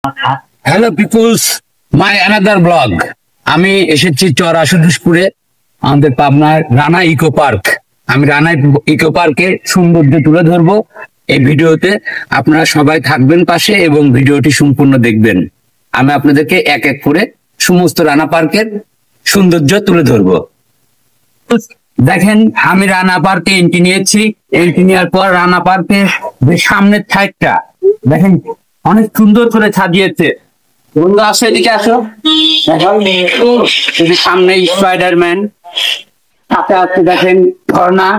Hello peoples, my another blog. আমি এসেছি চড়া সদুষপুরে, আমাদের পাবনার রানা ইকো পার্ক। আমি রানা ইকো পার্কের সৌন্দর্য তুলে ধরবো এই ভিডিওতে। আপনারা সবাই থাকবেন পাশে এবং ভিডিওটি সম্পূর্ণ দেখবেন। আমি আপনাদেরকে এক এক করে সমস্ত রানা পার্কের সৌন্দর্য তুলে ধরবো। দেখেন, আমি রানা পার্কে এন্ট্রি নিয়েছি। এন্ট্রি নেওয়ার পর রানা পার্কের যে সামনের সাইডটা দেখেন অনেক সুন্দর করে সাজিয়েছে। বন্ধু আসো, এদিকে আসো। সামনে স্পাইডারম্যান, সাথে আছে দেখেন ঝর্ণা,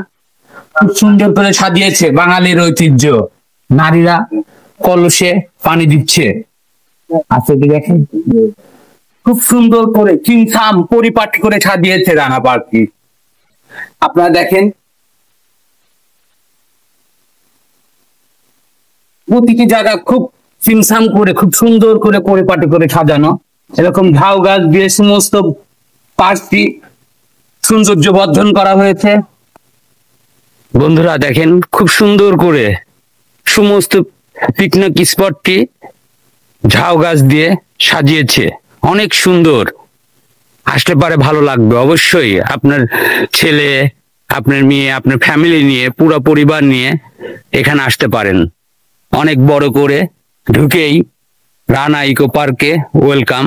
খুব সুন্দর করে সাজিয়েছে। বাঙালির ঐতিহ্য, নারীরা কলসে পানি দিচ্ছে। আচ্ছা, দেখেন খুব সুন্দর করে চিমসাম পরিপাটি করে সাজিয়েছে রানা পার্কটি। আপনারা দেখেন প্রতিটি জায়গা খুব সিমসাম করে খুব সুন্দর করে পরিপাটি করে সাজানো। এরকম ঝাউ গাছ দিয়ে সমস্ত পার্কটি সৌন্দর্য বর্ধন করা হয়েছে। বন্ধুরা দেখেন খুব সুন্দর করে সমস্ত পিকনিক স্পটটি ঝাউ গাছ দিয়ে সাজিয়েছে, অনেক সুন্দর। আসলে পারে ভালো লাগবে অবশ্যই। আপনার ছেলে, আপনার মেয়ে, আপনার ফ্যামিলি নিয়ে, পুরো পরিবার নিয়ে এখানে আসতে পারেন। অনেক বড় করে ঢুকেই রানা ইকো পার্কে ওয়েলকাম,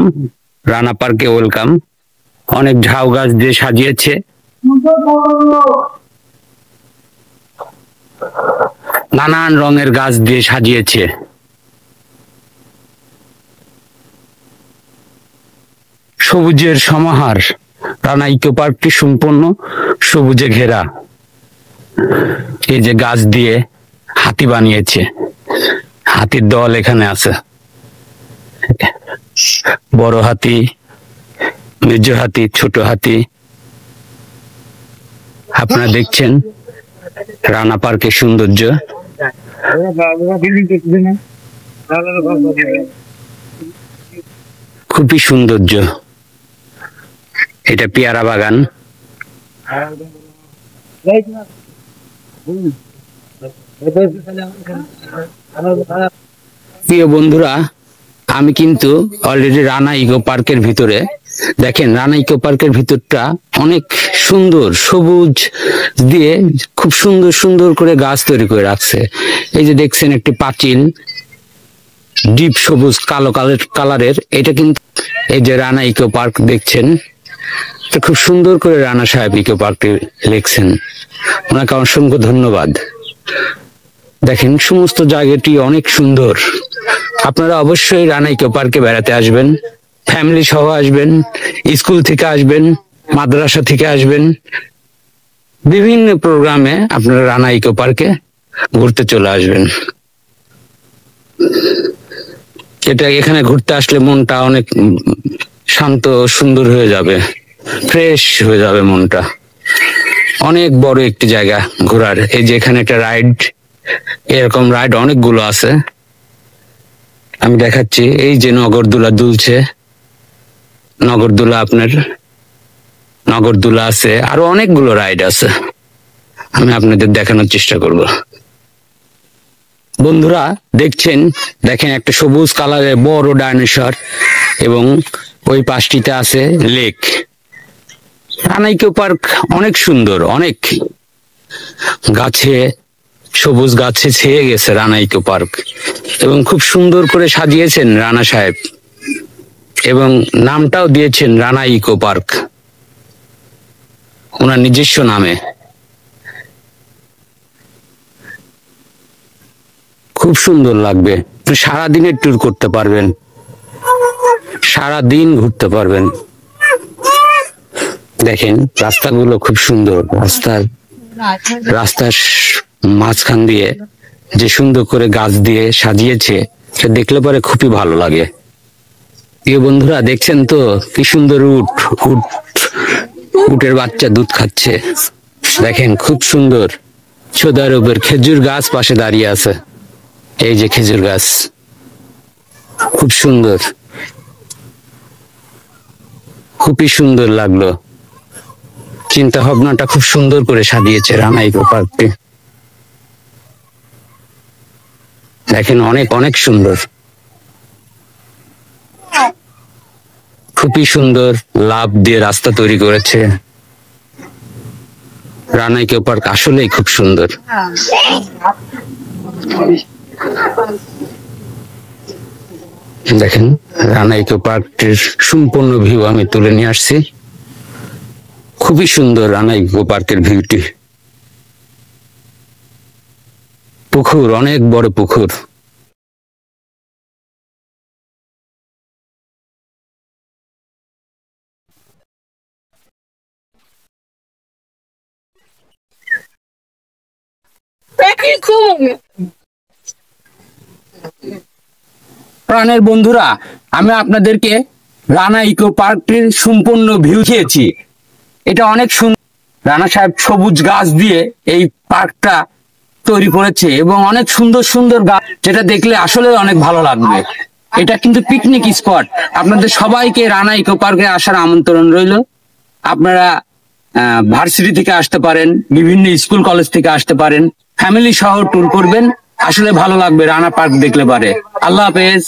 রানা পার্কে ওয়েলকাম। অনেক ঝাউ গাছ দিয়ে সাজিয়েছে, নানান রঙের গাছ দিয়ে সাজিয়েছে। সবুজের সমাহার। রানা ইকো পার্কটি সম্পূর্ণ সবুজে ঘেরা। এই যে গাছ দিয়ে হাতি বানিয়েছে, হাতির দল এখানে আছে, বড় হাতি, মেজ হাতি, ছোট হাতি। আপনারা দেখছেন রানা পার্কের সৌন্দর্য। খুবই সৌন্দর্য। এটা পেয়ারা বাগান। প্রিয় বন্ধুরা, আমি কিন্তু অলরেডি রানা ইকো পার্কের ভিতরে। দেখেন রানা ইকো পার্কের ভিতরটা অনেক সুন্দর, সবুজ দিয়ে খুব সুন্দর সুন্দর করে গাছ তৈরি করে রাখছে। এই যে দেখছেন একটি পাঁচিল, ডিপ সবুজ কালো কালারের। এটা কিন্তু এই যে রানা ইকো পার্ক দেখছেন, খুব সুন্দর করে রানা সাহেব ইকো পার্কটি লিখছেন। ওনাকে অসংখ্য ধন্যবাদ। দেখেন সমস্ত জায়গাটি অনেক সুন্দর। আপনারা অবশ্যই রানা ইকো পার্কে বেড়াতে আসবেন, ফ্যামিলি সহ আসবেন, স্কুল থেকে আসবেন, মাদ্রাসা থেকে আসবেন, বিভিন্ন প্রোগ্রামে আপনারা রানা ইকো পার্কে ঘুরতে চলে আসবেন। এটা এখানে ঘুরতে আসলে মনটা অনেক শান্ত সুন্দর হয়ে যাবে, ফ্রেশ হয়ে যাবে মনটা। অনেক বড় একটি জায়গা ঘোরার। এই যে এখানে একটা রাইড, এরকম রাইড অনেকগুলো আছে, আমি দেখাচ্ছি। এই যে নগরদোলা দুলছে, নগরদোলা, আপনার নগরদোলা আছে, আরো অনেকগুলো রাইড আছে, আমি আপনাদের দেখানোর চেষ্টা করব। বন্ধুরা দেখছেন, দেখেন একটা সবুজ কালারের বড় ডাইনোসর এবং ওই পাশটিতে আছে লেক। রানা ইকো পার্ক অনেক সুন্দর, অনেক গাছে, সবুজ গাছে ছেয়ে গেছে রানা ইকো পার্ক, এবং খুব সুন্দর করে সাজিয়েছেন রানা সাহেব, এবং নামটাও দিয়েছেন রানা ইকো পার্ক ওনার নিজস্ব নামে। খুব সুন্দর লাগবে। সারাদিনের ট্যুর করতে পারবেন, সারাদিন ঘুরতে পারবেন। দেখেন রাস্তাগুলো খুব সুন্দর। রাস্তার মাঝখান দিয়ে যে সুন্দর করে গাছ দিয়ে সাজিয়েছে, সে দেখলে পরে খুবই ভালো লাগে। প্রিয় বন্ধুরা দেখছেন তো কি সুন্দর উটের বাচ্চা দুধ খাচ্ছে। দেখেন খুব সুন্দর। ছোদার উপর খেজুর গাছ পাশে দাঁড়িয়ে আছে। এই যে খেজুর গাছ, খুব সুন্দর, খুবই সুন্দর লাগলো। চিন্তা ভাবনাটা খুব সুন্দর করে সাজিয়েছে রানা ইকো পার্কটি। দেখেন অনেক অনেক সুন্দর। খুবই সুন্দর লাভ দিয়ে রাস্তা তৈরি করেছে। রানা ইকো পার্ক আসলেই খুব সুন্দর। দেখেন রানা ইকো পার্কটির সম্পূর্ণ ভিউ আমি তুলে নিয়ে আসছি। খুবই সুন্দর রানা ইকো পার্কের ভিউটি। পুকুর, অনেক বড় পুকুর। প্রাণের বন্ধুরা, আমি আপনাদেরকে রানা ইকো পার্কটির সম্পূর্ণ ভিউ দিয়েছি। এটা অনেক সুন্দর। রানা সাহেব সবুজ গাছ দিয়ে এই পার্কটা তৈরি করেছে এবং অনেক সুন্দর সুন্দর গাছ, যেটা দেখলে আসলে অনেক ভালো লাগবে। এটা কিন্তু পিকনিক স্পট। আপনাদের সবাইকে রানা ইকো পার্কে আসার আমন্ত্রণ রইল। আপনারা ভার্সিটি থেকে আসতে পারেন, বিভিন্ন স্কুল কলেজ থেকে আসতে পারেন, ফ্যামিলি সহ ট্যুর করবেন। আসলে ভালো লাগবে রানা পার্ক দেখলে পারে। আল্লাহ হাফেজ।